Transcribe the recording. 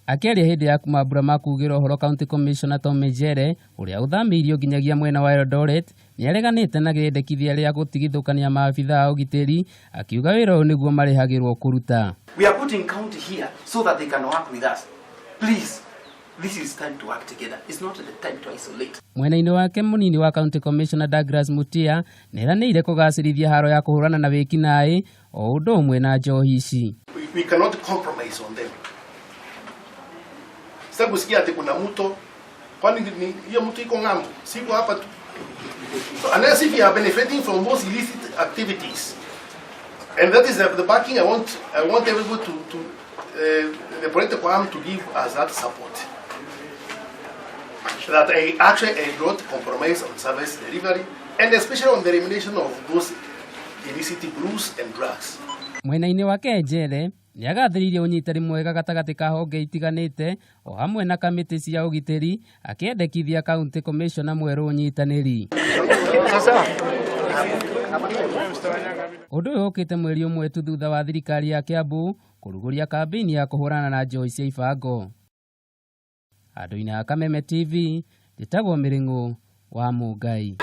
Akiaria hindi ya kumambura makugĩra ũhoro County Commissioner Tom Ejere ũrĩa ũthamirio nginyagia mwena wa Eldoret nĩareganĩte na gĩendekithia rĩa gũtigithũkania maabitha a ũgitĩri akiuga wĩra ũyũ nĩguo marĩhagĩrwo kũruta. We are putting county here so that they can work with us. Please, this is time to work together. It's not the time to isolate. Mwena-inĩ wake mũnini wa County Commissioner Douglas Mutia nĩeranĩire kũgacĩrithia haro ya kũhũrana na wĩkinaĩ o ũndũ ũmwe na njohi ici. We cannot compromise on them. Sababu sikia ati kuna mto, kwani hiyo mto iko ngambo, siko hapa tu. So unless if you are benefiting from those illicit activities, and that is the backing I want everybody to the political arm to give us that support. That I actually don't compromise on service delivery, and especially on the elimination of those illicit brews and drugs. Mwena-inĩ wake Ejere nĩagathĩrĩirie ũnyitani mwega gatagatĩ ka honge itiganĩte o hamwe na kamĩtĩ cia ũgitĩri akĩendekithia County Commissioner mwerũ ũnyitanĩri. Ũndũ ũyũ ũkĩte mweri ũmwe tu thutha wa thirikari ya Kiambu kũrugũria kambĩini ya kũhũrana na njohi cia ibango. Andũ-inĩ a Kameme TV njĩtagwo Mĩrĩng'ũ wa Mũngai.